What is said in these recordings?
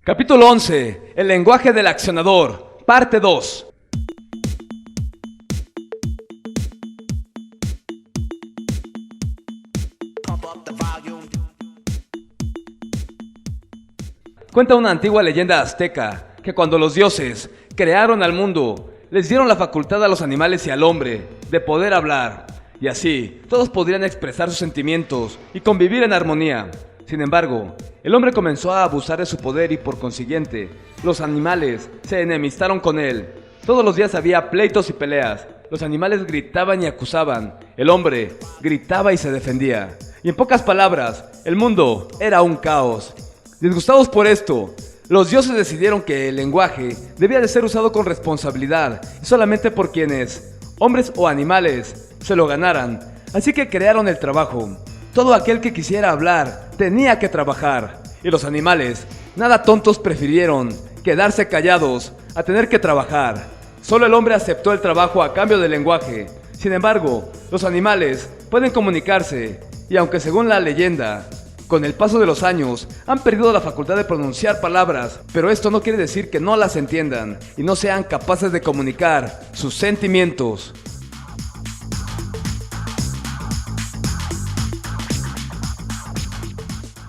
Capítulo 11. El lenguaje del accionador. Parte 2. Cuenta una antigua leyenda azteca que cuando los dioses crearon al mundo, les dieron la facultad a los animales y al hombre de poder hablar, y así todos podrían expresar sus sentimientos y convivir en armonía. Sin embargo, el hombre comenzó a abusar de su poder y por consiguiente, los animales se enemistaron con él. Todos los días había pleitos y peleas. Los animales gritaban y acusaban. El hombre gritaba y se defendía. Y en pocas palabras, el mundo era un caos. Disgustados por esto, los dioses decidieron que el lenguaje debía de ser usado con responsabilidad y solamente por quienes, hombres o animales, se lo ganaran. Así que crearon el trabajo. Todo aquel que quisiera hablar tenía que trabajar, y los animales, nada tontos, prefirieron quedarse callados a tener que trabajar. Solo el hombre aceptó el trabajo a cambio del lenguaje. Sin embargo, los animales pueden comunicarse, y aunque según la leyenda, con el paso de los años, han perdido la facultad de pronunciar palabras, pero esto no quiere decir que no las entiendan y no sean capaces de comunicar sus sentimientos.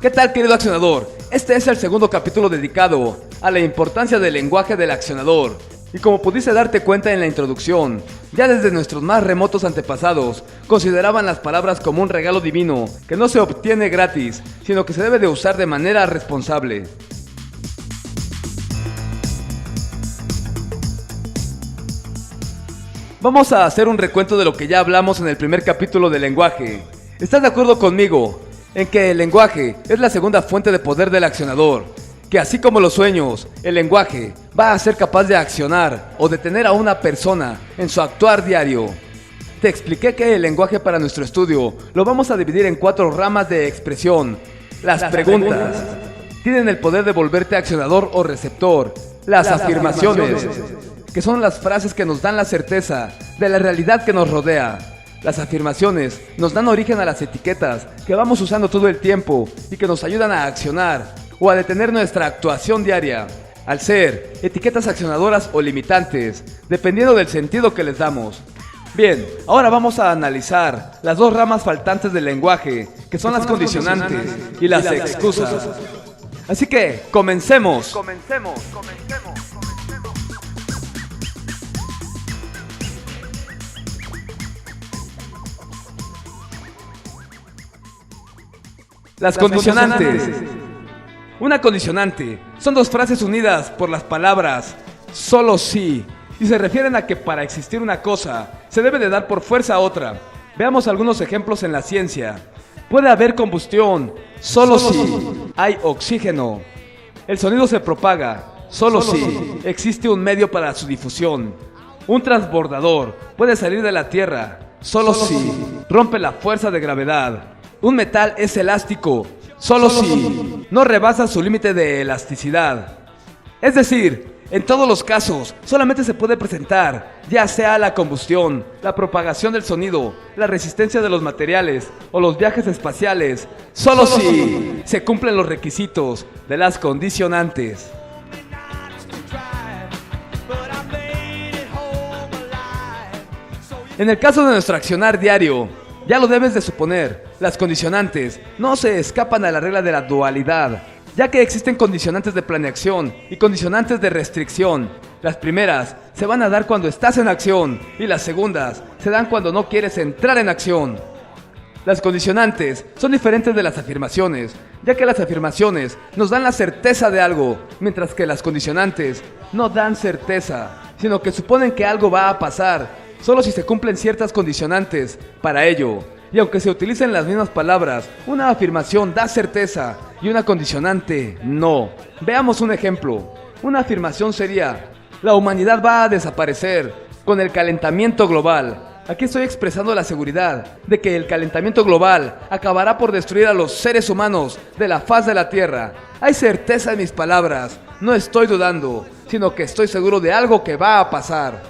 ¿Qué tal, querido accionador? Este es el segundo capítulo dedicado a la importancia del lenguaje del accionador. Y como pudiste darte cuenta en la introducción, ya desde nuestros más remotos antepasados consideraban las palabras como un regalo divino que no se obtiene gratis, sino que se debe de usar de manera responsable. Vamos a hacer un recuento de lo que ya hablamos en el primer capítulo del lenguaje. ¿Estás de acuerdo conmigo en que el lenguaje es la segunda fuente de poder del accionador? Que así como los sueños, el lenguaje va a ser capaz de accionar o detener a una persona en su actuar diario. Te expliqué que el lenguaje para nuestro estudio lo vamos a dividir en 4 ramas de expresión. Las preguntas tienen el poder de volverte accionador o receptor. Las afirmaciones, que son las frases que nos dan la certeza de la realidad que nos rodea. Las afirmaciones nos dan origen a las etiquetas que vamos usando todo el tiempo y que nos ayudan a accionar o a detener nuestra actuación diaria, al ser etiquetas accionadoras o limitantes, dependiendo del sentido que les damos. Bien, ahora vamos a analizar las 2 ramas faltantes del lenguaje, que son las condicionantes y las excusas. Así que, comencemos. Las condicionantes. Una condicionante son 2 frases unidas por las palabras solo sí, y se refieren a que para existir una cosa se debe de dar por fuerza a otra. Veamos algunos ejemplos en la ciencia. Puede haber combustión solo si hay oxígeno. El sonido se propaga solo si existe un medio para su difusión. Un transbordador puede salir de la Tierra solo si rompe la fuerza de gravedad. Un metal es elástico solo si no rebasa su límite de elasticidad. Es decir, en todos los casos, solamente se puede presentar, ya sea la combustión, la propagación del sonido, la resistencia de los materiales o los viajes espaciales, solo si se cumplen los requisitos de las condicionantes. En el caso de nuestro accionar diario, ya lo debes de suponer, las condicionantes no se escapan a la regla de la dualidad, ya que existen condicionantes de planeación y condicionantes de restricción. Las primeras se van a dar cuando estás en acción y las segundas se dan cuando no quieres entrar en acción. Las condicionantes son diferentes de las afirmaciones, ya que las afirmaciones nos dan la certeza de algo, mientras que las condicionantes no dan certeza, sino que suponen que algo va a pasar solo si se cumplen ciertas condicionantes para ello. Y aunque se utilicen las mismas palabras, una afirmación da certeza y una condicionante no. Veamos un ejemplo. Una afirmación sería: la humanidad va a desaparecer con el calentamiento global. Aquí estoy expresando la seguridad de que el calentamiento global acabará por destruir a los seres humanos de la faz de la Tierra. Hay certeza en mis palabras, no estoy dudando, sino que estoy seguro de algo que va a pasar.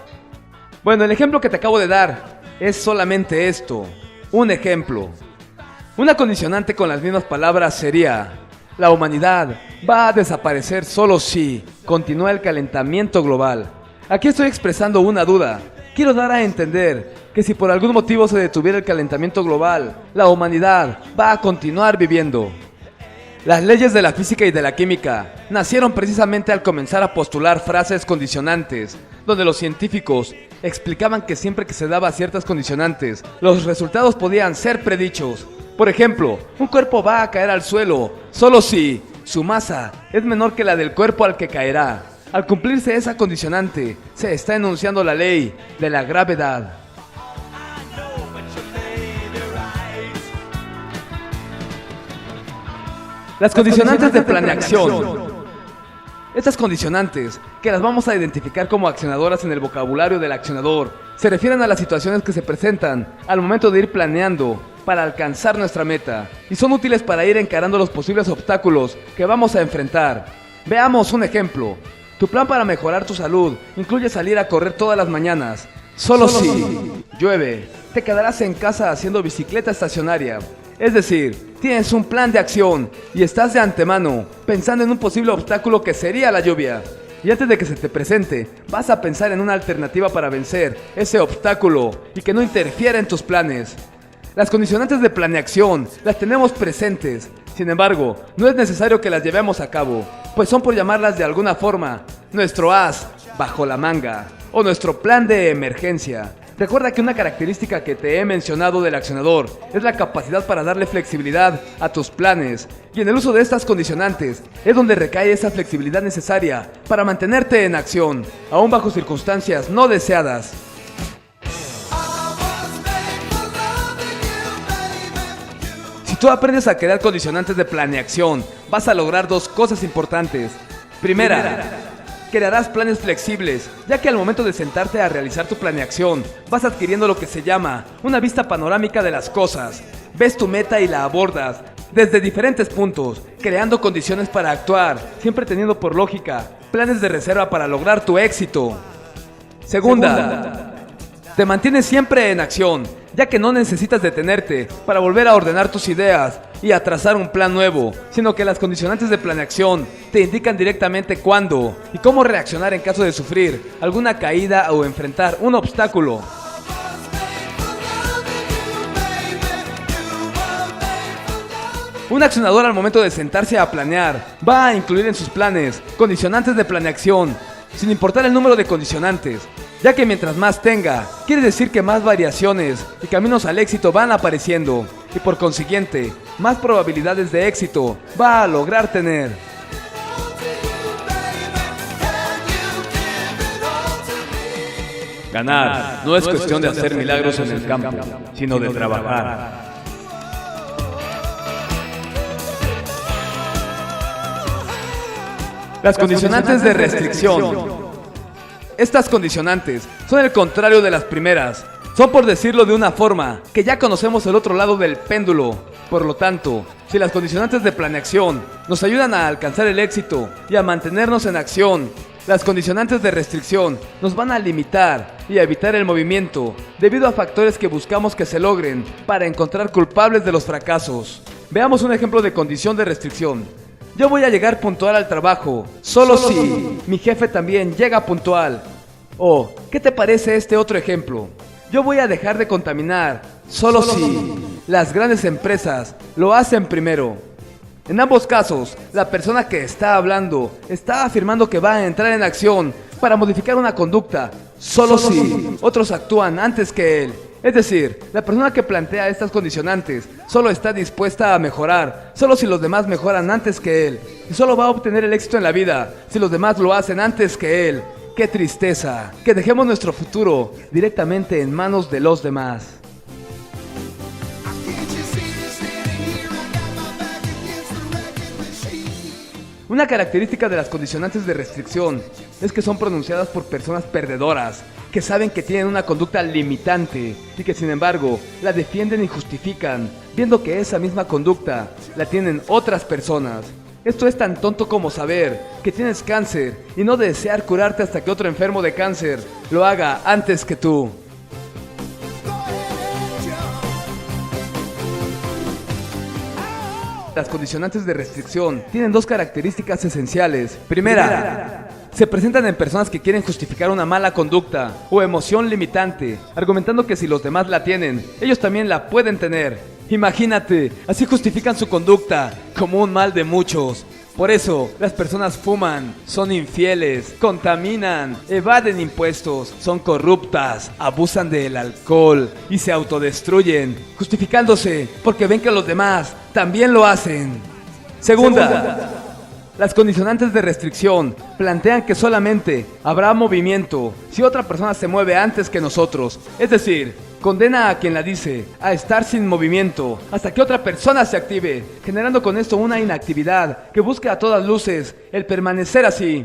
Bueno, el ejemplo que te acabo de dar es solamente esto, un ejemplo. Una condicionante con las mismas palabras sería: La humanidad va a desaparecer solo si continúa el calentamiento global. Aquí estoy expresando una duda. Quiero dar a entender que si por algún motivo se detuviera el calentamiento global, la humanidad va a continuar viviendo. Las leyes de la física y de la química nacieron precisamente al comenzar a postular frases condicionantes, donde los científicos explicaban que siempre que se daba ciertas condicionantes, los resultados podían ser predichos. Por ejemplo, un cuerpo va a caer al suelo solo si su masa es menor que la del cuerpo al que caerá. Al cumplirse esa condicionante, se está enunciando la ley de la gravedad. Las condicionantes de planeación. Estas condicionantes, que las vamos a identificar como accionadoras en el vocabulario del accionador, se refieren a las situaciones que se presentan al momento de ir planeando para alcanzar nuestra meta y son útiles para ir encarando los posibles obstáculos que vamos a enfrentar. Veamos un ejemplo. Tu plan para mejorar tu salud incluye salir a correr todas las mañanas. Solo si llueve, te quedarás en casa haciendo bicicleta estacionaria. Es decir, tienes un plan de acción y estás de antemano pensando en un posible obstáculo que sería la lluvia. Y antes de que se te presente, vas a pensar en una alternativa para vencer ese obstáculo y que no interfiera en tus planes. Las condicionantes de planeación las tenemos presentes. Sin embargo, no es necesario que las llevemos a cabo, pues son, por llamarlas de alguna forma, nuestro as bajo la manga o nuestro plan de emergencia. Recuerda que una característica que te he mencionado del accionador es la capacidad para darle flexibilidad a tus planes, y en el uso de estas condicionantes es donde recae esa flexibilidad necesaria para mantenerte en acción, aún bajo circunstancias no deseadas. Si tú aprendes a crear condicionantes de planeación, vas a lograr dos cosas importantes. Primera, crearás planes flexibles, ya que al momento de sentarte a realizar tu planeación, vas adquiriendo lo que se llama una vista panorámica de las cosas. Ves tu meta y la abordas desde diferentes puntos, creando condiciones para actuar, siempre teniendo por lógica planes de reserva para lograr tu éxito. Segunda, te mantienes siempre en acción, ya que no necesitas detenerte para volver a ordenar tus ideas y a trazar un plan nuevo, sino que las condicionantes de planeación te indican directamente cuándo y cómo reaccionar en caso de sufrir alguna caída o enfrentar un obstáculo. Un accionador al momento de sentarse a planear va a incluir en sus planes condicionantes de planeación, sin importar el número de condicionantes, ya que mientras más tenga, quiere decir que más variaciones y caminos al éxito van apareciendo, y por consiguiente, más probabilidades de éxito va a lograr tener. Ganar no es cuestión de hacer milagros en el campo, sino de trabajar. Las condicionantes de restricción. Estas condicionantes son el contrario de las primeras. Son, por decirlo de una forma, que ya conocemos el otro lado del péndulo. Por lo tanto, si las condicionantes de planeación nos ayudan a alcanzar el éxito y a mantenernos en acción, las condicionantes de restricción nos van a limitar y a evitar el movimiento debido a factores que buscamos que se logren para encontrar culpables de los fracasos. Veamos un ejemplo de condición de restricción. Yo voy a llegar puntual al trabajo, solo si mi jefe también llega puntual. O, ¿qué te parece este otro ejemplo? Yo voy a dejar de contaminar, solo si las grandes empresas lo hacen primero. En ambos casos, la persona que está hablando está afirmando que va a entrar en acción para modificar una conducta, solo si otros actúan antes que él. Es decir, la persona que plantea estas condicionantes solo está dispuesta a mejorar, solo si los demás mejoran antes que él, y solo va a obtener el éxito en la vida si los demás lo hacen antes que él. ¡Qué tristeza! Que dejemos nuestro futuro directamente en manos de los demás. Una característica de las condicionantes de restricción es que son pronunciadas por personas perdedoras, que saben que tienen una conducta limitante y que sin embargo la defienden y justifican, viendo que esa misma conducta la tienen otras personas. Esto es tan tonto como saber que tienes cáncer y no desear curarte hasta que otro enfermo de cáncer lo haga antes que tú. Las condicionantes de restricción tienen dos características esenciales. Primera, se presentan en personas que quieren justificar una mala conducta o emoción limitante, argumentando que si los demás la tienen, ellos también la pueden tener. Imagínate, así justifican su conducta como un mal de muchos. Por eso, las personas fuman, son infieles, contaminan, evaden impuestos, son corruptas, abusan del alcohol y se autodestruyen, justificándose porque ven que los demás también lo hacen. Segunda, las condicionantes de restricción plantean que solamente habrá movimiento si otra persona se mueve antes que nosotros, es decir, condena a quien la dice a estar sin movimiento hasta que otra persona se active, generando con esto una inactividad que busca a todas luces el permanecer así.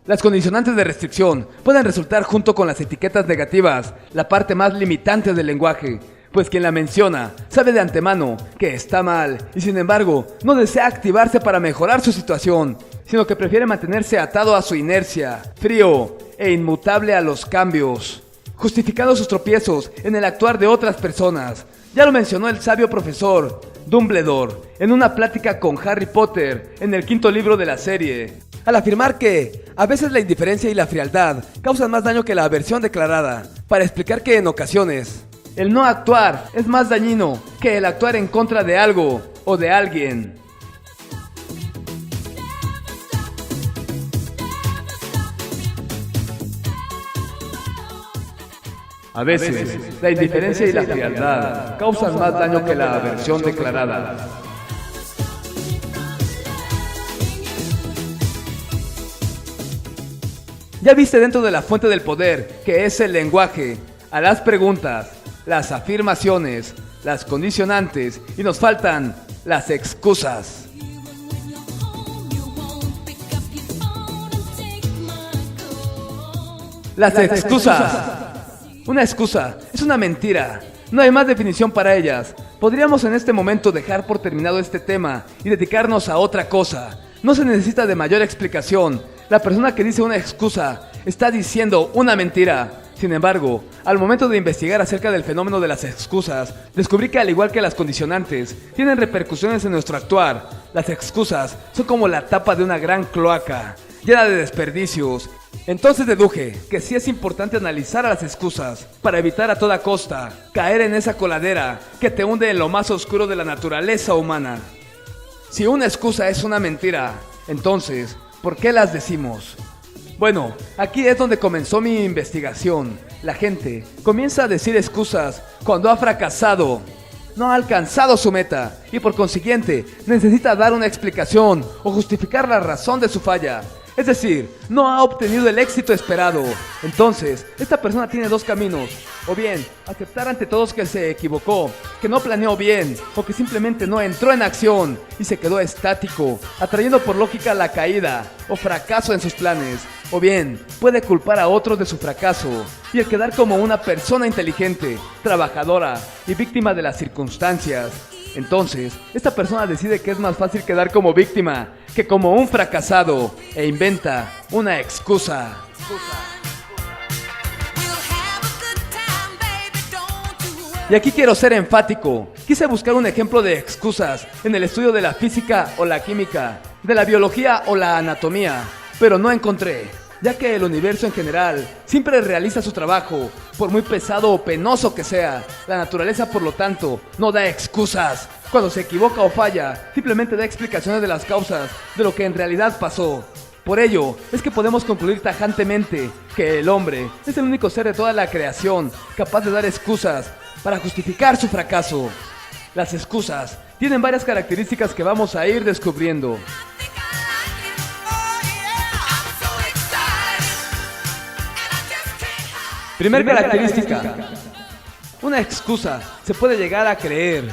Las condicionantes de restricción pueden resultar junto con las etiquetas negativas la parte más limitante del lenguaje, pues quien la menciona sabe de antemano que está mal y sin embargo no desea activarse para mejorar su situación, sino que prefiere mantenerse atado a su inercia, frío e inmutable a los cambios, justificando sus tropiezos en el actuar de otras personas. Ya lo mencionó el sabio profesor Dumbledore en una plática con Harry Potter en el 5º libro de la serie, al afirmar que a veces la indiferencia y la frialdad causan más daño que la aversión declarada, para explicar que en ocasiones el no actuar es más dañino que el actuar en contra de algo o de alguien. A veces, la indiferencia y la frialdad causan más daño que la aversión declarada. Ya viste dentro de la fuente del poder, que es el lenguaje, a las preguntas, las afirmaciones, las condicionantes y nos faltan las excusas. Las excusas. Una excusa es una mentira. No hay más definición para ellas. Podríamos en este momento dejar por terminado este tema y dedicarnos a otra cosa. No se necesita de mayor explicación. La persona que dice una excusa está diciendo una mentira. Sin embargo, al momento de investigar acerca del fenómeno de las excusas, descubrí que al igual que las condicionantes, tienen repercusiones en nuestro actuar. Las excusas son como la tapa de una gran cloaca, llena de desperdicios. Entonces deduje que sí es importante analizar a las excusas para evitar a toda costa caer en esa coladera que te hunde en lo más oscuro de la naturaleza humana. Si una excusa es una mentira, entonces, ¿por qué las decimos? Bueno, aquí es donde comenzó mi investigación. La gente comienza a decir excusas cuando ha fracasado, no ha alcanzado su meta y por consiguiente necesita dar una explicación o justificar la razón de su falla. Es decir, no ha obtenido el éxito esperado. Entonces, esta persona tiene dos caminos. O bien, aceptar ante todos que se equivocó, que no planeó bien, o que simplemente no entró en acción y se quedó estático, atrayendo por lógica la caída o fracaso en sus planes. O bien, puede culpar a otros de su fracaso y el quedar como una persona inteligente, trabajadora y víctima de las circunstancias. Entonces, esta persona decide que es más fácil quedar como víctima que como un fracasado e inventa una excusa. Y aquí quiero ser enfático. Quise buscar un ejemplo de excusas en el estudio de la física o la química, de la biología o la anatomía, pero no encontré, ya que el universo en general siempre realiza su trabajo, por muy pesado o penoso que sea. La naturaleza, por lo tanto, no da excusas. Cuando se equivoca o falla, simplemente da explicaciones de las causas de lo que en realidad pasó. Por ello, es que podemos concluir tajantemente que el hombre es el único ser de toda la creación capaz de dar excusas para justificar su fracaso. Las excusas tienen varias características que vamos a ir descubriendo. Primer característica. Una excusa se puede llegar a creer.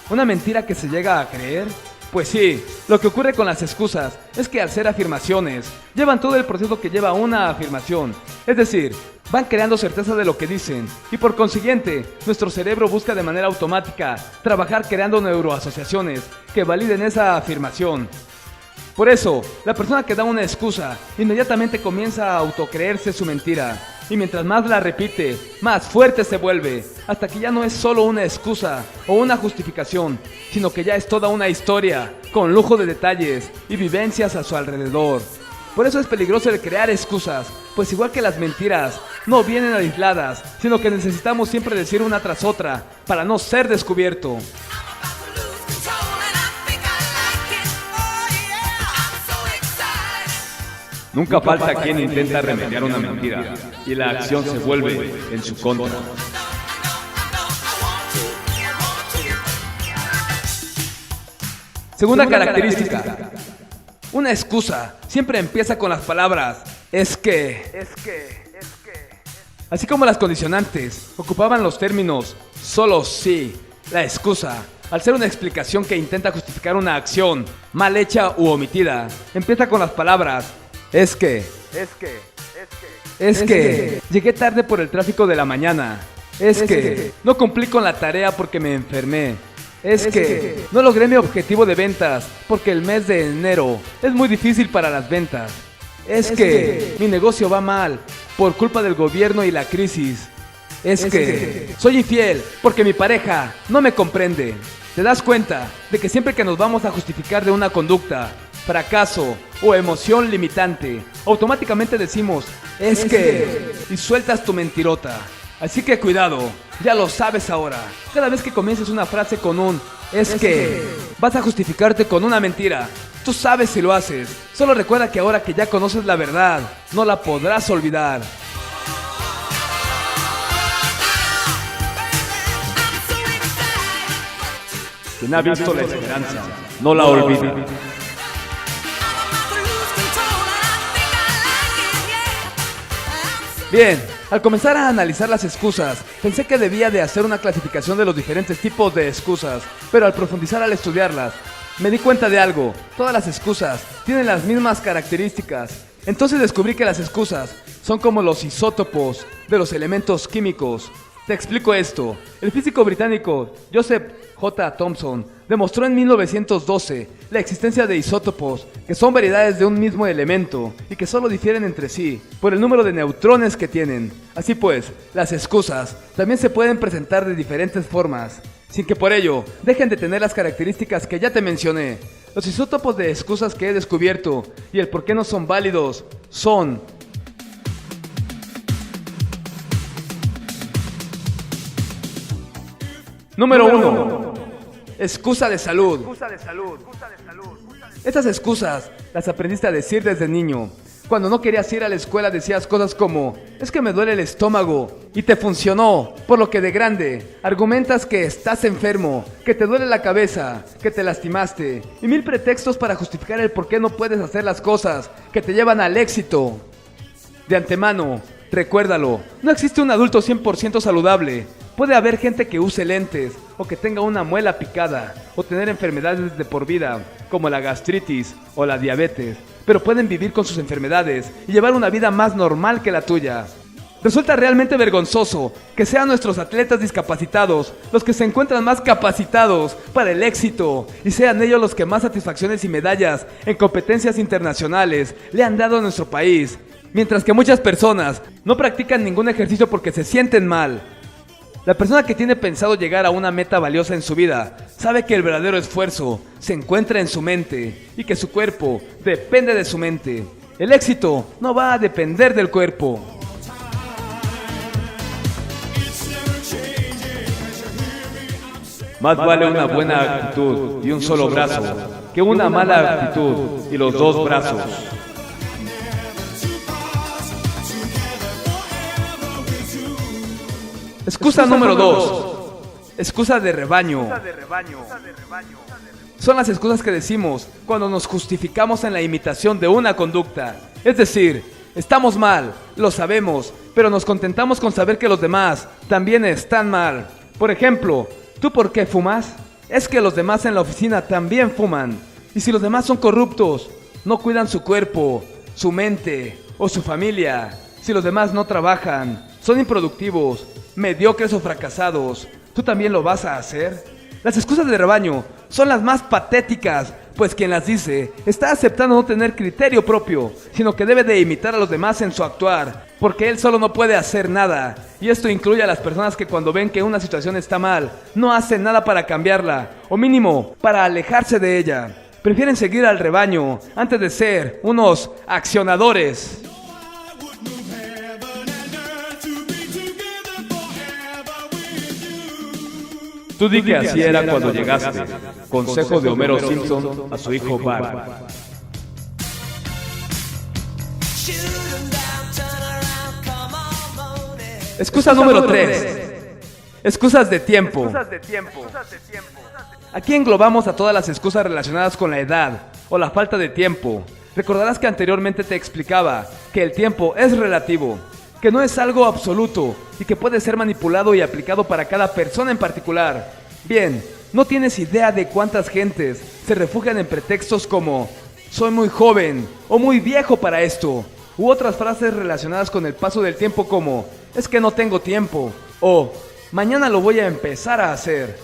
¿Una mentira que se llega a creer? Pues sí, lo que ocurre con las excusas es que al ser afirmaciones, llevan todo el proceso que lleva una afirmación. Es decir, van creando certeza de lo que dicen y por consiguiente, nuestro cerebro busca de manera automática trabajar creando neuroasociaciones que validen esa afirmación. Por eso, la persona que da una excusa inmediatamente comienza a autocreerse su mentira. y mientras más la repite, más fuerte se vuelve, hasta que ya no es solo una excusa o una justificación, sino que ya es toda una historia, con lujo de detalles y vivencias a su alrededor. Por eso es peligroso el crear excusas, pues igual que las mentiras, no vienen aisladas, sino que necesitamos siempre decir una tras otra, para no ser descubierto. Nunca falta quien intenta remediar una mentira y la acción se vuelve en su contra. Segunda característica. Una excusa siempre empieza con las palabras es que. Así como las condicionantes ocupaban los términos solo si, la excusa, al ser una explicación que intenta justificar una acción mal hecha u omitida, empieza con las palabras es que llegué tarde por el tráfico de la mañana. Es que no cumplí con la tarea porque me enfermé. Es que no logré mi objetivo de ventas porque el mes de enero es muy difícil para las ventas. Es que mi negocio va mal por culpa del gobierno y la crisis. Es que soy infiel porque mi pareja no me comprende. ¿Te das cuenta de que siempre que nos vamos a justificar de una conducta, fracaso o emoción limitante, automáticamente decimos es que y sueltas tu mentirota? Así que cuidado, ya lo sabes ahora. Cada vez que comiences una frase con un es que vas a justificarte con una mentira. Tú sabes si lo haces. Solo recuerda que ahora que ya conoces la verdad, no la podrás olvidar. Quien ha visto la esperanza, no la olvida. Bien, al comenzar a analizar las excusas, pensé que debía de hacer una clasificación de los diferentes tipos de excusas, pero al profundizar al estudiarlas, me di cuenta de algo. Todas las excusas tienen las mismas características. Entonces descubrí que las excusas son como los isótopos de los elementos químicos. Te explico esto. El físico británico Joseph J. Thomson demostró en 1912 la existencia de isótopos, que son variedades de un mismo elemento y que solo difieren entre sí por el número de neutrones que tienen. Así pues, las excusas también se pueden presentar de diferentes formas, sin que por ello dejen de tener las características que ya te mencioné. Los isótopos de excusas que he descubierto y el por qué no son válidos son: número 1. Excusa de salud. Estas excusas las aprendiste a decir desde niño. Cuando no querías ir a la escuela decías cosas como es que me duele el estómago y te funcionó, por lo que de grande argumentas que estás enfermo, que te duele la cabeza, que te lastimaste y mil pretextos para justificar el por qué no puedes hacer las cosas que te llevan al éxito. De antemano, recuérdalo, no existe un adulto 100% saludable. Puede haber gente que use lentes, o que tenga una muela picada, o tener enfermedades de por vida, como la gastritis o la diabetes, pero pueden vivir con sus enfermedades y llevar una vida más normal que la tuya. Resulta realmente vergonzoso que sean nuestros atletas discapacitados los que se encuentran más capacitados para el éxito y sean ellos los que más satisfacciones y medallas en competencias internacionales le han dado a nuestro país, mientras que muchas personas no practican ningún ejercicio porque se sienten mal. La persona que tiene pensado llegar a una meta valiosa en su vida sabe que el verdadero esfuerzo se encuentra en su mente y que su cuerpo depende de su mente. El éxito no va a depender del cuerpo. Más vale una buena actitud y un solo brazo que una mala actitud y los dos brazos. Excusa número 2. Excusa de rebaño. Son las excusas que decimos cuando nos justificamos en la imitación de una conducta. Es decir, estamos mal, lo sabemos, pero nos contentamos con saber que los demás también están mal. Por ejemplo, ¿tú por qué fumas? Es que los demás en la oficina también fuman. Y si los demás son corruptos, no cuidan su cuerpo, su mente o su familia. Si los demás no trabajan, son improductivos, mediocres o fracasados, ¿tú también lo vas a hacer? Las excusas de rebaño son las más patéticas pues quien las dice está aceptando no tener criterio propio, sino que debe de imitar a los demás en su actuar, porque él solo no puede hacer nada. Y esto incluye a las personas que cuando ven que una situación está mal, no hacen nada para cambiarla, o mínimo, para alejarse de ella. Prefieren seguir al rebaño antes de ser unos accionadores. Tú di que así era cuando llegaste. Consejo de Homero Simpson a su hijo Bart. Excusa número 3. Excusas de tiempo. Aquí englobamos a todas las excusas relacionadas con la edad o la falta de tiempo. Recordarás que anteriormente te explicaba que el tiempo es relativo, que no es algo absoluto y que puede ser manipulado y aplicado para cada persona en particular. Bien, no tienes idea de cuántas gentes se refugian en pretextos como soy muy joven o muy viejo para esto, u otras frases relacionadas con el paso del tiempo como es que no tengo tiempo o mañana lo voy a empezar a hacer.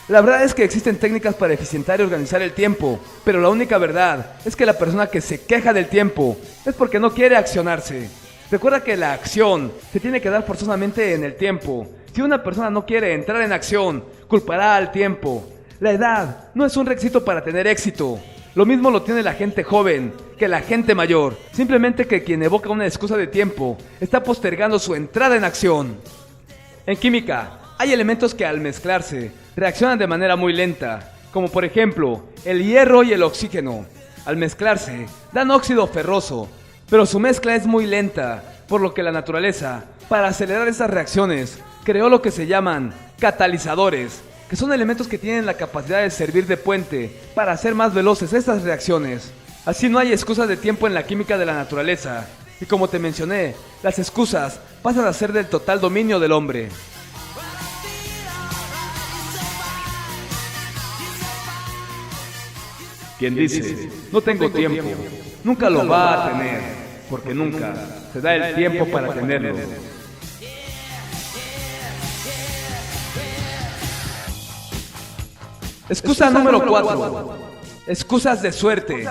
La verdad es que existen técnicas para eficientar y organizar el tiempo, pero la única verdad es que la persona que se queja del tiempo es porque no quiere accionarse. Recuerda que la acción se tiene que dar forzosamente en el tiempo. Si una persona no quiere entrar en acción, culpará al tiempo. La edad no es un requisito para tener éxito. Lo mismo lo tiene la gente joven que la gente mayor. Simplemente que quien evoca una excusa de tiempo está postergando su entrada en acción. En química, hay elementos que al mezclarse reaccionan de manera muy lenta, como por ejemplo el hierro y el oxígeno. Al mezclarse dan óxido ferroso, pero su mezcla es muy lenta, por lo que la naturaleza, para acelerar esas reacciones, creó lo que se llaman catalizadores, que son elementos que tienen la capacidad de servir de puente para hacer más veloces estas reacciones. Así no hay excusas de tiempo en la química de la naturaleza, y como te mencioné, las excusas pasan a ser del total dominio del hombre. Quien dice, no tengo tiempo, nunca lo va a tener, porque nunca se da el tiempo para tenerlo. Excusa número 4. Excusas de suerte.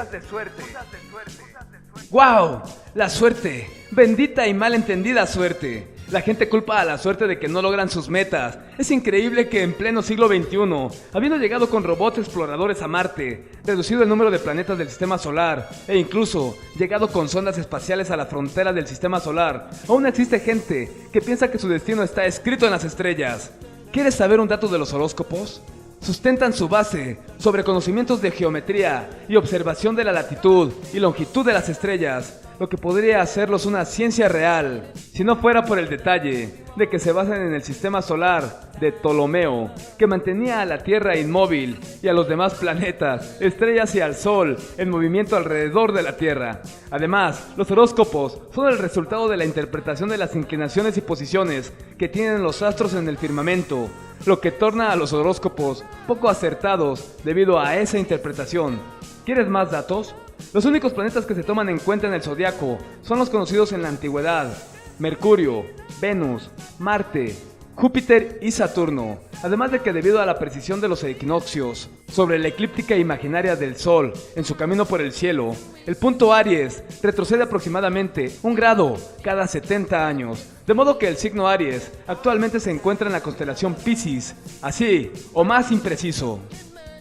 ¡Wow! La suerte. Bendita y mal entendida suerte. La gente culpa a la suerte de que no logran sus metas. Es increíble que en pleno siglo XXI, habiendo llegado con robots exploradores a Marte, reducido el número de planetas del sistema solar, e incluso llegado con sondas espaciales a la frontera del sistema solar, aún existe gente que piensa que su destino está escrito en las estrellas. ¿Quieres saber un dato de los horóscopos? Sustentan su base sobre conocimientos de geometría y observación de la latitud y longitud de las estrellas, lo que podría hacerlos una ciencia real, si no fuera por el detalle de que se basan en el sistema solar de Ptolomeo, que mantenía a la Tierra inmóvil y a los demás planetas, estrellas y al Sol en movimiento alrededor de la Tierra. Además, los horóscopos son el resultado de la interpretación de las inclinaciones y posiciones que tienen los astros en el firmamento, lo que torna a los horóscopos poco acertados debido a esa interpretación. ¿Quieres más datos? Los únicos planetas que se toman en cuenta en el zodiaco son los conocidos en la antigüedad: Mercurio, Venus, Marte, Júpiter y Saturno. Además de que debido a la precisión de los equinoccios sobre la eclíptica imaginaria del Sol en su camino por el cielo, el punto Aries retrocede aproximadamente 1 grado cada 70 años, de modo que el signo Aries actualmente se encuentra en la constelación Piscis, así o más impreciso.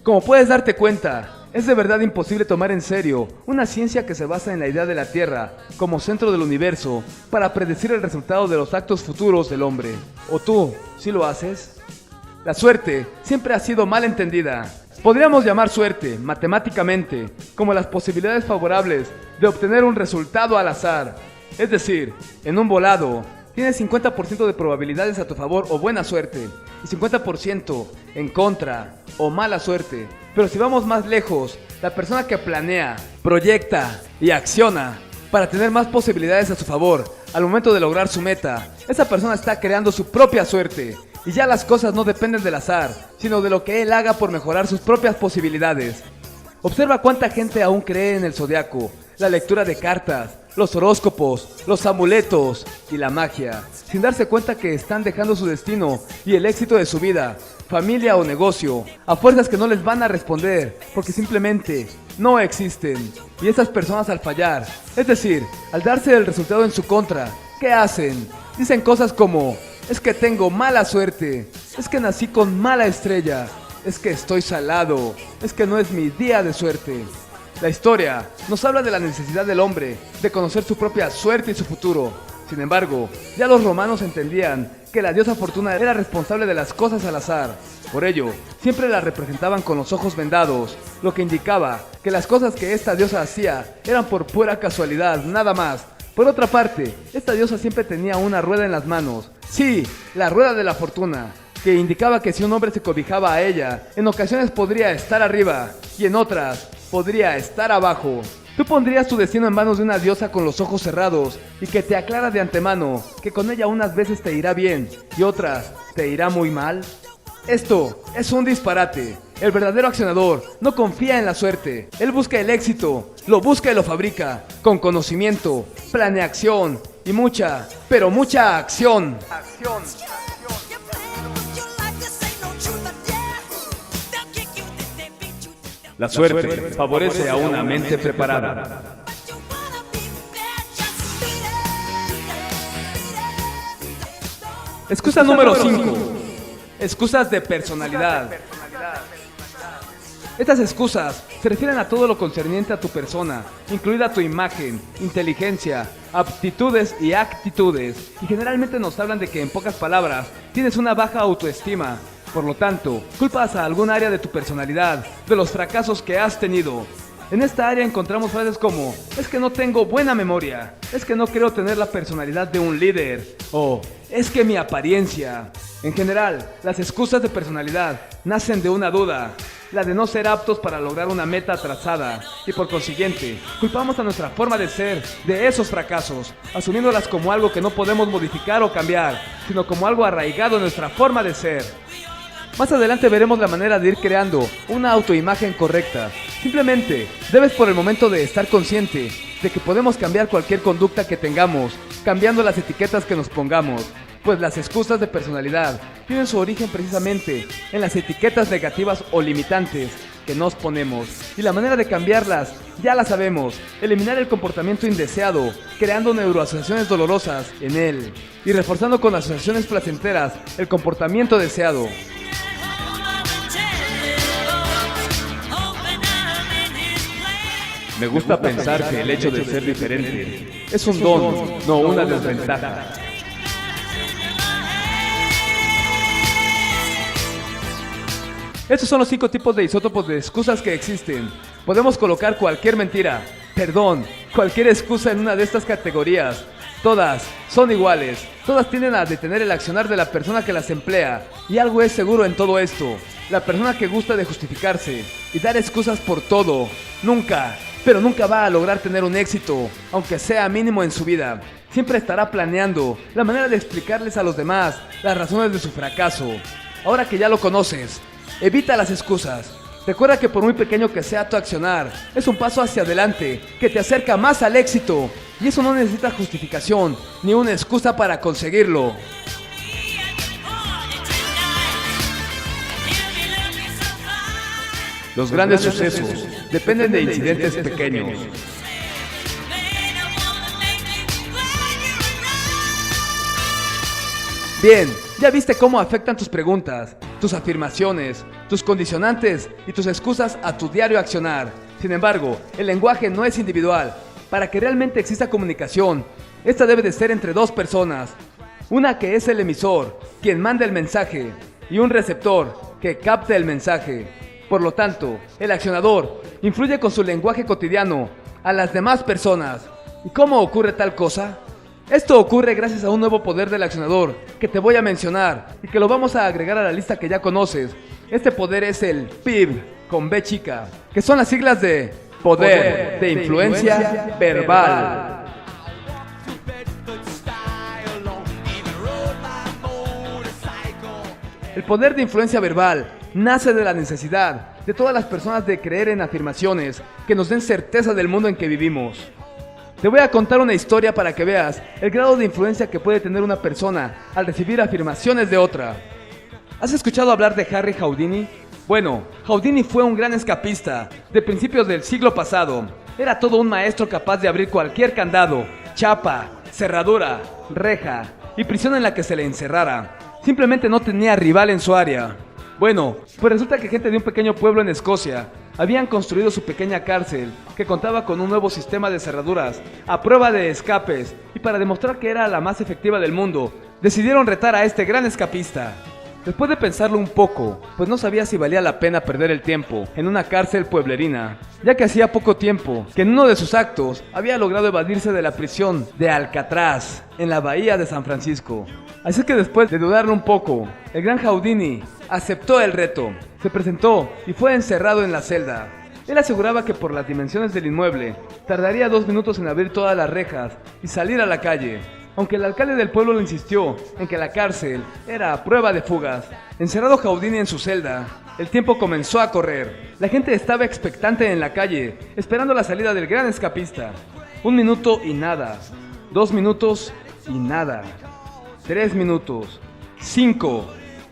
Como puedes darte cuenta, es de verdad imposible tomar en serio una ciencia que se basa en la idea de la Tierra como centro del universo para predecir el resultado de los actos futuros del hombre. ¿O tú, sí lo haces? La suerte siempre ha sido mal entendida. Podríamos llamar suerte, matemáticamente, como las posibilidades favorables de obtener un resultado al azar. Es decir, en un volado, tienes 50% de probabilidades a tu favor o buena suerte, y 50% en contra o mala suerte. Pero si vamos más lejos, la persona que planea, proyecta y acciona para tener más posibilidades a su favor al momento de lograr su meta, esa persona está creando su propia suerte. Y ya las cosas no dependen del azar, sino de lo que él haga por mejorar sus propias posibilidades. Observa cuánta gente aún cree en el zodiaco, la lectura de cartas, los horóscopos, los amuletos y la magia, sin darse cuenta que están dejando su destino y el éxito de su vida, familia o negocio, a fuerzas que no les van a responder, porque simplemente no existen. Y estas personas al fallar, es decir, al darse el resultado en su contra, ¿qué hacen? Dicen cosas como: es que tengo mala suerte, es que nací con mala estrella, es que estoy salado, es que no es mi día de suerte. La historia nos habla de la necesidad del hombre de conocer su propia suerte y su futuro. Sin embargo, ya los romanos entendían que la diosa Fortuna era responsable de las cosas al azar. Por ello, siempre la representaban con los ojos vendados, lo que indicaba que las cosas que esta diosa hacía eran por pura casualidad, nada más. Por otra parte, esta diosa siempre tenía una rueda en las manos. Sí, la rueda de la fortuna, que indicaba que si un hombre se cobijaba a ella, en ocasiones podría estar arriba y en otras podría estar abajo. ¿Tú pondrías tu destino en manos de una diosa con los ojos cerrados y que te aclara de antemano que con ella unas veces te irá bien y otras te irá muy mal? Esto es un disparate. El verdadero accionador no confía en la suerte. Él busca el éxito, lo busca y lo fabrica, con conocimiento, planeación y mucha, pero mucha acción. La suerte favorece a una mente preparada. Excusa número 5. Excusas de personalidad. Estas excusas se refieren a todo lo concerniente a tu persona, incluida tu imagen, inteligencia, aptitudes y actitudes, y generalmente nos hablan de que, en pocas palabras, tienes una baja autoestima. Por lo tanto, culpas a algún área de tu personalidad, de los fracasos que has tenido. En esta área encontramos frases como: es que no tengo buena memoria, es que no creo tener la personalidad de un líder, o es que mi apariencia. En general, las excusas de personalidad nacen de una duda, la de no ser aptos para lograr una meta trazada, y por consiguiente, culpamos a nuestra forma de ser de esos fracasos, asumiéndolas como algo que no podemos modificar o cambiar, sino como algo arraigado en nuestra forma de ser. Más adelante veremos la manera de ir creando una autoimagen correcta. Simplemente, debes por el momento de estar consciente de que podemos cambiar cualquier conducta que tengamos, cambiando las etiquetas que nos pongamos, pues las excusas de personalidad tienen su origen precisamente en las etiquetas negativas o limitantes que nos ponemos. Y la manera de cambiarlas, ya la sabemos: eliminar el comportamiento indeseado, creando neuroasociaciones dolorosas en él, y reforzando con asociaciones placenteras el comportamiento deseado. Me gusta pensar que el hecho de ser diferente es un don, no una desventaja. Estos son los 5 tipos de isótopos de excusas que existen. Podemos colocar cualquier mentira, cualquier excusa en una de estas categorías. Todas son iguales, todas tienden a detener el accionar de la persona que las emplea. Y algo es seguro en todo esto: la persona que gusta de justificarse y dar excusas por todo, nunca va a lograr tener un éxito, aunque sea mínimo en su vida. Siempre estará planeando la manera de explicarles a los demás las razones de su fracaso. Ahora que ya lo conoces, evita las excusas. Recuerda que por muy pequeño que sea tu accionar, es un paso hacia adelante que te acerca más al éxito. Y eso no necesita justificación ni una excusa para conseguirlo. Los grandes sucesos dependen de incidentes pequeños. Bien, ya viste cómo afectan tus preguntas, tus afirmaciones, tus condicionantes y tus excusas a tu diario accionar. Sin embargo, el lenguaje no es individual. Para que realmente exista comunicación, esta debe de ser entre dos personas. Una que es el emisor, quien manda el mensaje, y un receptor, que capta el mensaje. Por lo tanto, el accionador influye con su lenguaje cotidiano a las demás personas. ¿Y cómo ocurre tal cosa? Esto ocurre gracias a un nuevo poder del accionador que te voy a mencionar y que lo vamos a agregar a la lista que ya conoces. Este poder es el PIV con B chica, que son las siglas de Poder de Influencia Verbal. El poder de influencia verbal nace de la necesidad de todas las personas de creer en afirmaciones que nos den certeza del mundo en que vivimos. Te voy a contar una historia para que veas el grado de influencia que puede tener una persona al recibir afirmaciones de otra. ¿Has escuchado hablar de Harry Houdini? Bueno, Houdini fue un gran escapista de principios del siglo pasado. Era todo un maestro capaz de abrir cualquier candado, chapa, cerradura, reja y prisión en la que se le encerrara. Simplemente no tenía rival en su área. Bueno, pues resulta que gente de un pequeño pueblo en Escocia habían construido su pequeña cárcel, que contaba con un nuevo sistema de cerraduras, a prueba de escapes, y para demostrar que era la más efectiva del mundo, decidieron retar a este gran escapista. Después de pensarlo un poco, pues no sabía si valía la pena perder el tiempo en una cárcel pueblerina, ya que hacía poco tiempo que en uno de sus actos había logrado evadirse de la prisión de Alcatraz, en la bahía de San Francisco. Así que después de dudarlo un poco, el gran Houdini aceptó el reto, se presentó y fue encerrado en la celda. Él aseguraba que por las dimensiones del inmueble, tardaría 2 minutos en abrir todas las rejas y salir a la calle. Aunque el alcalde del pueblo le insistió en que la cárcel era a prueba de fugas. Encerrado Houdini en su celda, el tiempo comenzó a correr. La gente estaba expectante en la calle, esperando la salida del gran escapista. 1 minuto y nada. 2 minutos y nada. 3 minutos. 5.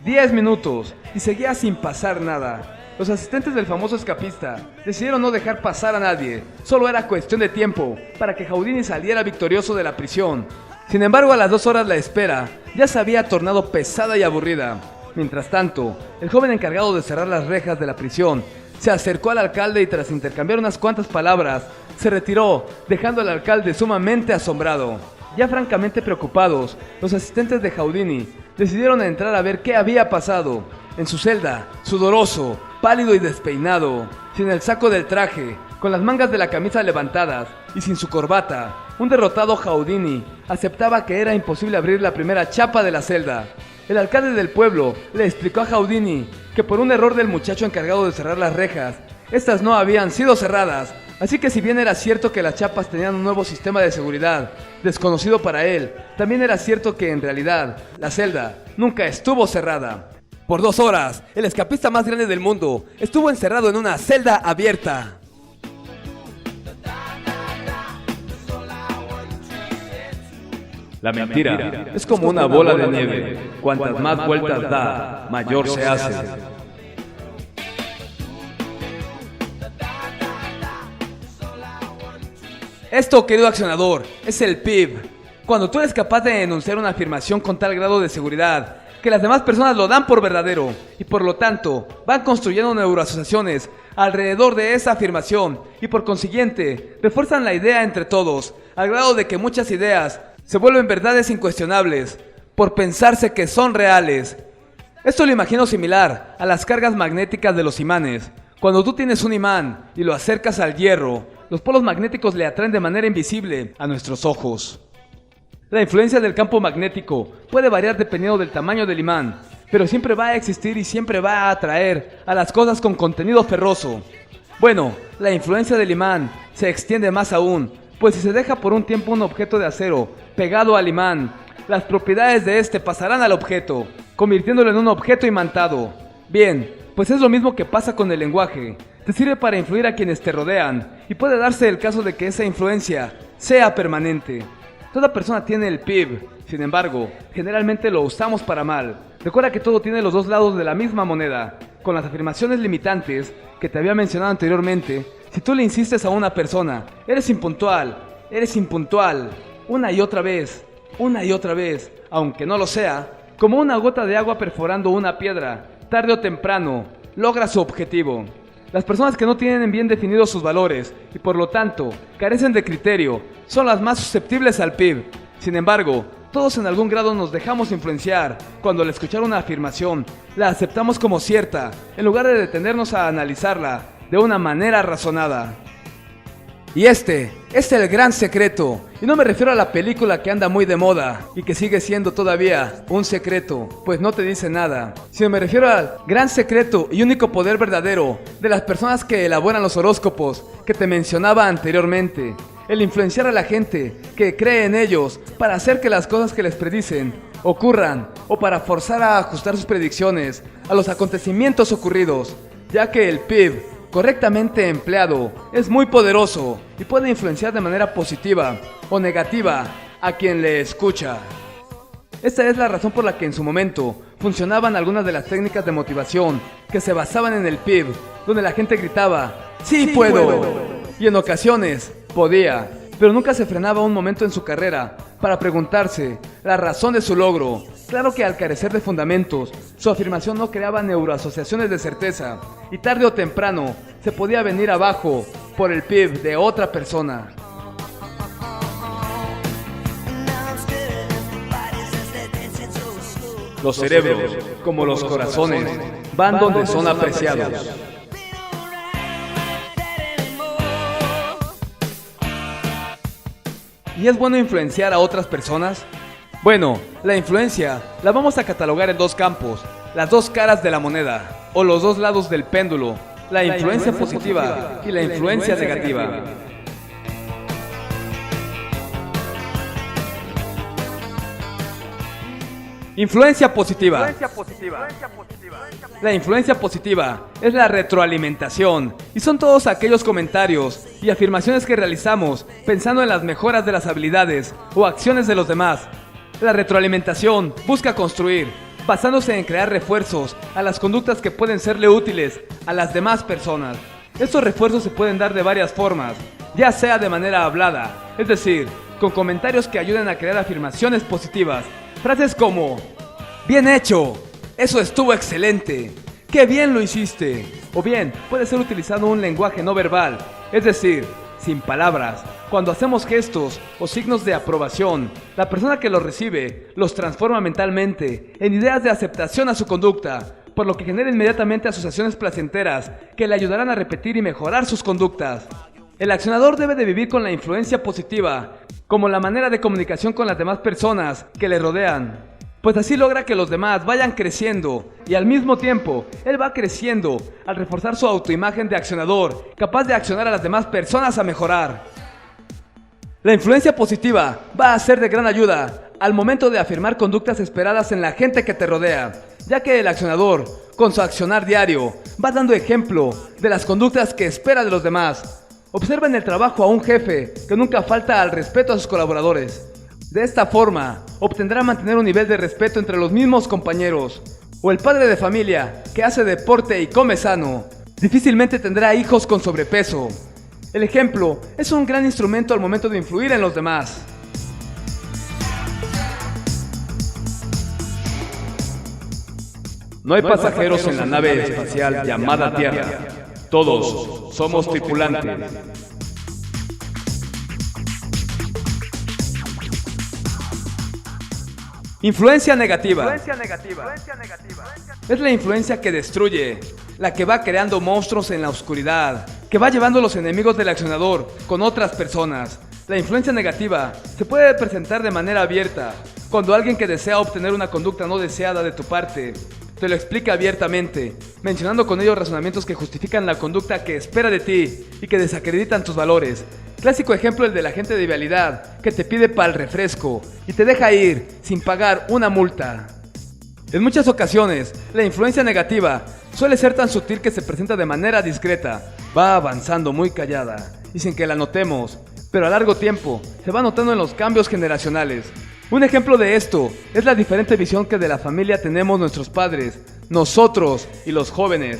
10 minutos. Y seguía sin pasar nada. Los asistentes del famoso escapista decidieron no dejar pasar a nadie. Solo era cuestión de tiempo para que Houdini saliera victorioso de la prisión. Sin embargo, a las 2 horas la espera ya se había tornado pesada y aburrida. Mientras tanto, el joven encargado de cerrar las rejas de la prisión se acercó al alcalde y tras intercambiar unas cuantas palabras, se retiró, dejando al alcalde sumamente asombrado. Ya francamente preocupados, los asistentes de Houdini decidieron entrar a ver qué había pasado. En su celda, sudoroso, pálido y despeinado, sin el saco del traje, con las mangas de la camisa levantadas y sin su corbata, un derrotado Houdini aceptaba que era imposible abrir la primera chapa de la celda. El alcalde del pueblo le explicó a Houdini que por un error del muchacho encargado de cerrar las rejas, estas no habían sido cerradas, así que si bien era cierto que las chapas tenían un nuevo sistema de seguridad, desconocido para él, también era cierto que en realidad la celda nunca estuvo cerrada. Por 2 horas, el escapista más grande del mundo estuvo encerrado en una celda abierta. La mentira es como una bola de nieve. Cuantas más vueltas da, mayor se hace. Esto, querido accionador, es el PIB. Cuando tú eres capaz de enunciar una afirmación con tal grado de seguridad que las demás personas lo dan por verdadero y por lo tanto van construyendo neuroasociaciones alrededor de esa afirmación y por consiguiente refuerzan la idea entre todos, al grado de que muchas ideas se vuelven verdades incuestionables por pensarse que son reales. Esto lo imagino similar a las cargas magnéticas de los imanes. Cuando tú tienes un imán y lo acercas al hierro, los polos magnéticos le atraen de manera invisible a nuestros ojos. La influencia del campo magnético puede variar dependiendo del tamaño del imán, pero siempre va a existir y siempre va a atraer a las cosas con contenido ferroso. Bueno, la influencia del imán se extiende más aún, pues si se deja por un tiempo un objeto de acero pegado al imán, las propiedades de este pasarán al objeto, convirtiéndolo en un objeto imantado. Bien, pues es lo mismo que pasa con el lenguaje. Te sirve para influir a quienes te rodean y puede darse el caso de que esa influencia sea permanente. Toda persona tiene el PIB, sin embargo, generalmente lo usamos para mal. Recuerda que todo tiene los 2 lados de la misma moneda. Con las afirmaciones limitantes que te había mencionado anteriormente, si tú le insistes a una persona, eres impuntual, una y otra vez, aunque no lo sea, como una gota de agua perforando una piedra, tarde o temprano, logra su objetivo. Las personas que no tienen bien definidos sus valores y por lo tanto carecen de criterio son las más susceptibles al PIB. Sin embargo, todos en algún grado nos dejamos influenciar. Cuando al escuchar una afirmación, la aceptamos como cierta, en lugar de detenernos a analizarla de una manera razonada. Y este es el gran secreto, y no me refiero a la película que anda muy de moda y que sigue siendo todavía un secreto, pues no te dice nada, sino me refiero al gran secreto y único poder verdadero de las personas que elaboran los horóscopos que te mencionaba anteriormente. El influenciar a la gente que cree en ellos para hacer que las cosas que les predicen ocurran o para forzar a ajustar sus predicciones a los acontecimientos ocurridos, ya que el PIB correctamente empleado es muy poderoso y puede influenciar de manera positiva o negativa a quien le escucha. Esta es la razón por la que en su momento funcionaban algunas de las técnicas de motivación que se basaban en el PIB, donde la gente gritaba ¡Sí, puedo! Y en ocasiones podía, pero nunca se frenaba un momento en su carrera para preguntarse la razón de su logro. Claro que al carecer de fundamentos, su afirmación no creaba neuroasociaciones de certeza y tarde o temprano se podía venir abajo por el PIB de otra persona. Los cerebros, como los corazones, van donde son apreciados. ¿Y es bueno influenciar a otras personas? Bueno, la influencia la vamos a catalogar en dos campos, las dos caras de la moneda, o los dos lados del péndulo, la influencia positiva y la influencia negativa. Influencia positiva. La influencia positiva es la retroalimentación y son todos aquellos comentarios y afirmaciones que realizamos pensando en las mejoras de las habilidades o acciones de los demás. La retroalimentación busca construir, basándose en crear refuerzos a las conductas que pueden serle útiles a las demás personas. Estos refuerzos se pueden dar de varias formas, ya sea de manera hablada, es decir, con comentarios que ayuden a crear afirmaciones positivas. Frases como ¡Bien hecho! ¡Eso estuvo excelente! ¡Qué bien lo hiciste! O bien, puede ser utilizando un lenguaje no verbal, es decir, sin palabras. Cuando hacemos gestos o signos de aprobación, la persona que los recibe los transforma mentalmente en ideas de aceptación a su conducta, por lo que genera inmediatamente asociaciones placenteras que le ayudarán a repetir y mejorar sus conductas. El accionador debe de vivir con la influencia positiva como la manera de comunicación con las demás personas que le rodean, pues así logra que los demás vayan creciendo y al mismo tiempo él va creciendo al reforzar su autoimagen de accionador, capaz de accionar a las demás personas a mejorar. La influencia positiva va a ser de gran ayuda al momento de afirmar conductas esperadas en la gente que te rodea, ya que el accionador, con su accionar diario, va dando ejemplo de las conductas que espera de los demás. Observa en el trabajo a un jefe que nunca falta al respeto a sus colaboradores. De esta forma, obtendrá mantener un nivel de respeto entre los mismos compañeros. O el padre de familia que hace deporte y come sano, difícilmente tendrá hijos con sobrepeso. El ejemplo es un gran instrumento al momento de influir en los demás. No hay pasajeros en la nave espacial llamada Tierra. Todos somos tripulantes. Influencia negativa. Es la influencia que destruye, la que va creando monstruos en la oscuridad, que va llevando a los enemigos del accionador con otras personas. La influencia negativa se puede presentar de manera abierta, cuando alguien que desea obtener una conducta no deseada de tu parte te lo explica abiertamente, mencionando con ello razonamientos que justifican la conducta que espera de ti y que desacreditan tus valores. Clásico ejemplo el del agente de vialidad que te pide para el refresco y te deja ir sin pagar una multa. En muchas ocasiones, la influencia negativa suele ser tan sutil que se presenta de manera discreta, va avanzando muy callada y sin que la notemos, pero a largo tiempo se va notando en los cambios generacionales. Un ejemplo de esto es la diferente visión que de la familia tenemos nuestros padres, nosotros y los jóvenes.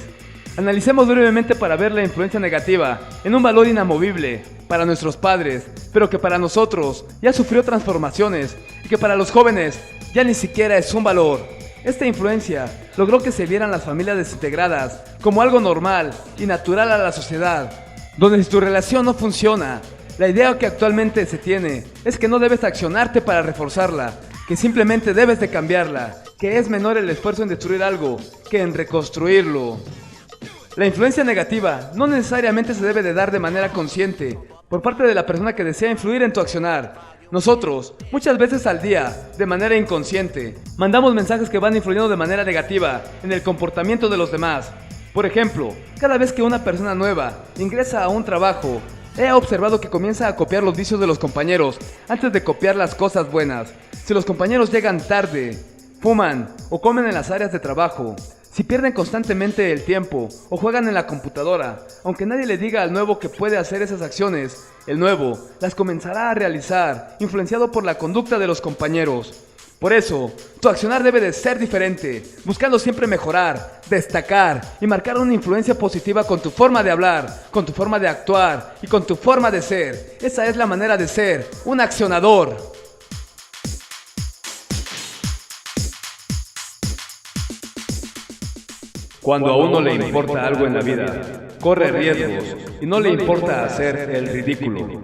Analicemos brevemente para ver la influencia negativa en un valor inamovible para nuestros padres, pero que para nosotros ya sufrió transformaciones y que para los jóvenes ya ni siquiera es un valor. Esta influencia logró que se vieran las familias desintegradas como algo normal y natural a la sociedad, donde si tu relación no funciona, la idea que actualmente se tiene es que no debes accionarte para reforzarla, que simplemente debes de cambiarla, que es menor el esfuerzo en destruir algo que en reconstruirlo. La influencia negativa no necesariamente se debe de dar de manera consciente por parte de la persona que desea influir en tu accionar. Nosotros, muchas veces al día, de manera inconsciente, mandamos mensajes que van influyendo de manera negativa en el comportamiento de los demás. Por ejemplo, cada vez que una persona nueva ingresa a un trabajo, he observado que comienza a copiar los vicios de los compañeros antes de copiar las cosas buenas. Si los compañeros llegan tarde, fuman o comen en las áreas de trabajo, si pierden constantemente el tiempo o juegan en la computadora, aunque nadie le diga al nuevo que puede hacer esas acciones, el nuevo las comenzará a realizar, influenciado por la conducta de los compañeros. Por eso, tu accionar debe de ser diferente, buscando siempre mejorar, destacar y marcar una influencia positiva con tu forma de hablar, con tu forma de actuar y con tu forma de ser. Esa es la manera de ser un accionador. Cuando a uno le importa algo en la vida, corre riesgos y no le importa hacer el ridículo.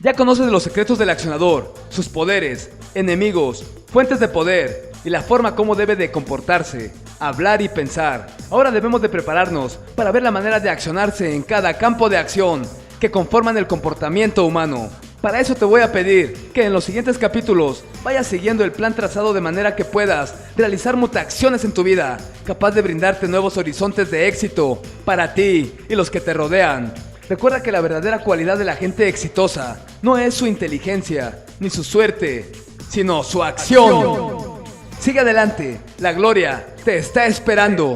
Ya conoces los secretos del accionador, sus poderes, enemigos, fuentes de poder y la forma como debe de comportarse, hablar y pensar. Ahora debemos de prepararnos para ver la manera de accionarse en cada campo de acción que conforman el comportamiento humano. Para eso te voy a pedir que en los siguientes capítulos vayas siguiendo el plan trazado de manera que puedas realizar mutaciones en tu vida, capaz de brindarte nuevos horizontes de éxito para ti y los que te rodean. Recuerda que la verdadera cualidad de la gente exitosa no es su inteligencia ni su suerte, sino su acción. Sigue adelante, la gloria te está esperando.